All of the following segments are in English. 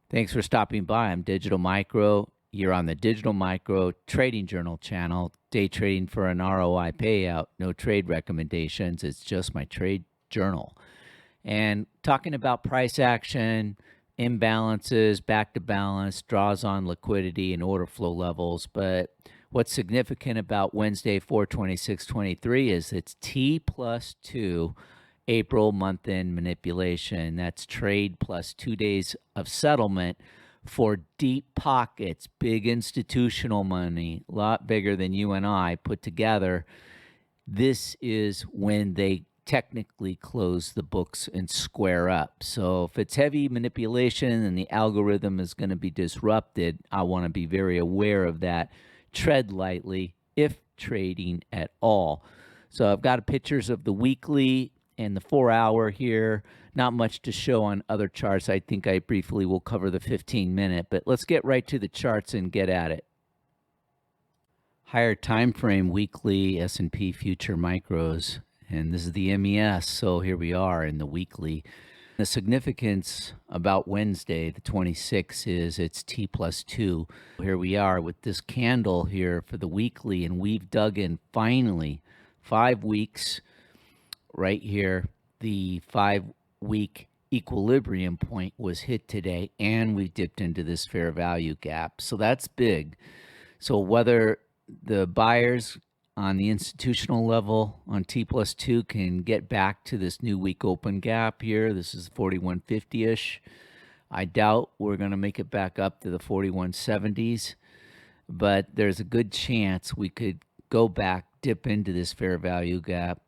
Thanks for stopping by. I'm Digital Micro. You're on the Digital Micro Trading Journal channel. Day trading for an ROI payout. No trade recommendations. It's just my trade journal. And talking about price action, imbalances, back to balance, draws on liquidity and order flow levels. But what's significant about Wednesday, 4/26/23 is it's T+2 April month-end manipulation. That's trade plus 2 days of settlement for deep pockets, big institutional money, a lot bigger than you and I put together. This is when they technically close the books and square up. So if it's heavy manipulation and the algorithm is going to be disrupted, I want to be very aware of that. Tread lightly if trading at all. So I've got pictures of the weekly and the 4-hour here. Not much to show on other charts. I think I briefly will cover the 15-minute, but let's get right to the charts and get at it. Higher time frame weekly S&P future micros, and this is the MES. So here we are in the weekly. The significance about Wednesday, the 26th, is it's T+2. Here we are with this candle here for the weekly, and we've dug in finally 5 weeks right here. The 5-week equilibrium point was hit today, and we dipped into this fair value gap. So that's big. So whether the buyers on the institutional level on T+2 can get back to this new week open gap here, this is 4150-ish. I doubt we're going to make it back up to the 4170s, but there's a good chance we could go back, dip into this fair value gap,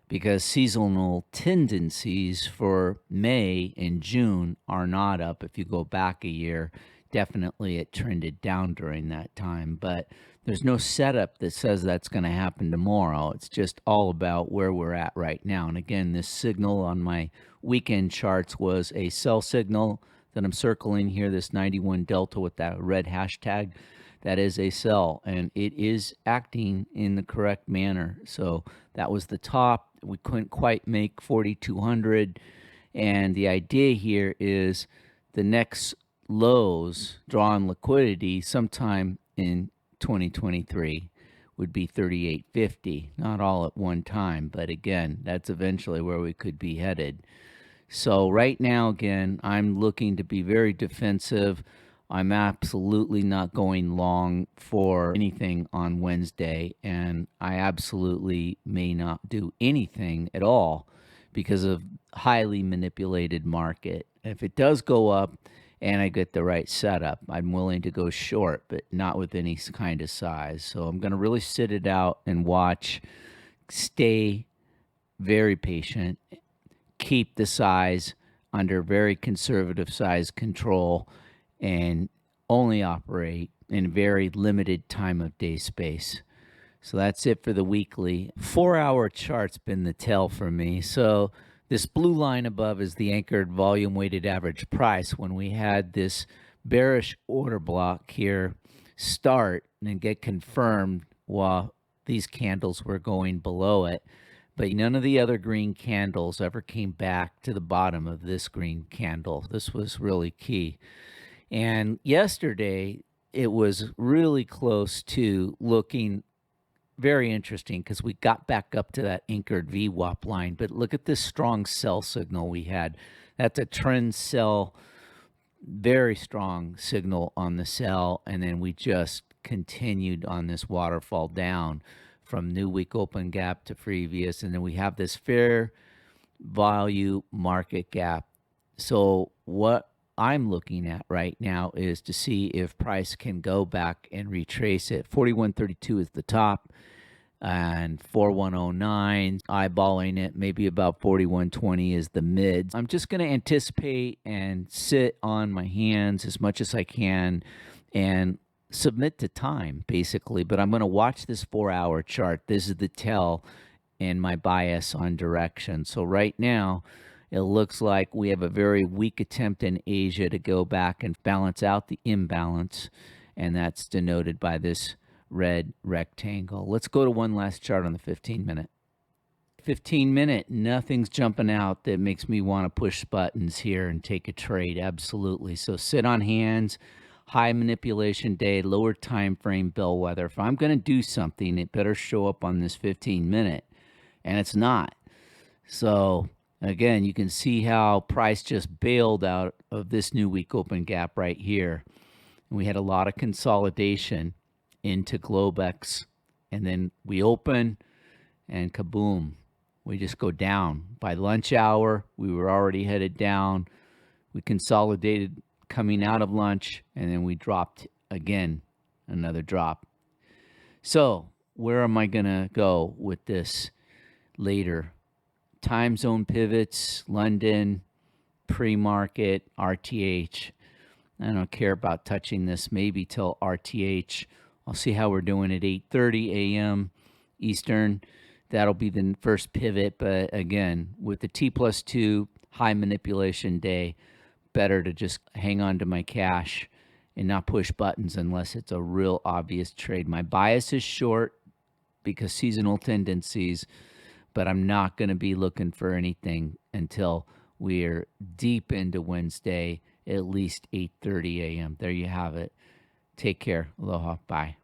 because seasonal tendencies for May and June are not up. If you go back a year, definitely it trended down during that time, but there's no setup that says that's going to happen tomorrow. It's just all about where we're at right now. And again, this signal on my weekend charts was a sell signal that I'm circling here, this 91 delta with that red hashtag. That is a sell, and it is acting in the correct manner. So that was the top. We couldn't quite make 4,200, and the idea here is the next lows draw on liquidity sometime in 2023 would be 3850. Not all at one time, but again, that's eventually where we could be headed. So right now, again, I'm looking to be very defensive. I'm absolutely not going long for anything on Wednesday, and I absolutely may not do anything at all because of highly manipulated market. If it does go up and I get the right setup, I'm willing to go short, but not with any kind of size. So I'm going to really sit it out and watch, stay very patient, keep the size under very conservative size control, and only operate in very limited time of day space. So that's it for the weekly. 4-hour chart's been the tell for me. So this blue line above is the anchored volume weighted average price. When we had this bearish order block here start and get confirmed while these candles were going below it, but none of the other green candles ever came back to the bottom of this green candle. This was really key. And yesterday, it was really close to looking very interesting because we got back up to that anchored VWAP line. But look at this strong sell signal we had. That's a trend sell, very strong signal on the sell. And then we just continued on this waterfall down from new week open gap to previous. And then we have this fair value market gap. So what I'm looking at right now is to see if price can go back and retrace it. 4132 is the top, and 4109 eyeballing it. Maybe about 4120 is the mid. I'm just going to anticipate and sit on my hands as much as I can and submit to time, basically. But I'm going to watch this 4-hour chart. This is the tell and my bias on direction. So right now, it looks like we have a very weak attempt in Asia to go back and balance out the imbalance, and that's denoted by this red rectangle. Let's go to one last chart on the 15-minute. 15-minute, nothing's jumping out that makes me want to push buttons here and take a trade. Absolutely. So sit on hands, high manipulation day, lower time frame bellwether. If I'm going to do something, it better show up on this 15-minute, and it's not. So again, you can see how price just bailed out of this new week open gap right here. And we had a lot of consolidation into Globex, and then we open and kaboom, we just go down. By lunch hour, we were already headed down. We consolidated coming out of lunch, and then we dropped again, another drop. So where am I going to go with this later? Time zone pivots, London, pre-market, RTH. I don't care about touching this maybe till RTH. I'll see how we're doing at 8:30 a.m. Eastern. That'll be the first pivot. But again, with the T+2 high manipulation day, better to just hang on to my cash and not push buttons unless it's a real obvious trade. My bias is short because seasonal tendencies, but I'm not going to be looking for anything until we're deep into Wednesday, at least 8:30 a.m. There you have it. Take care. Aloha. Bye.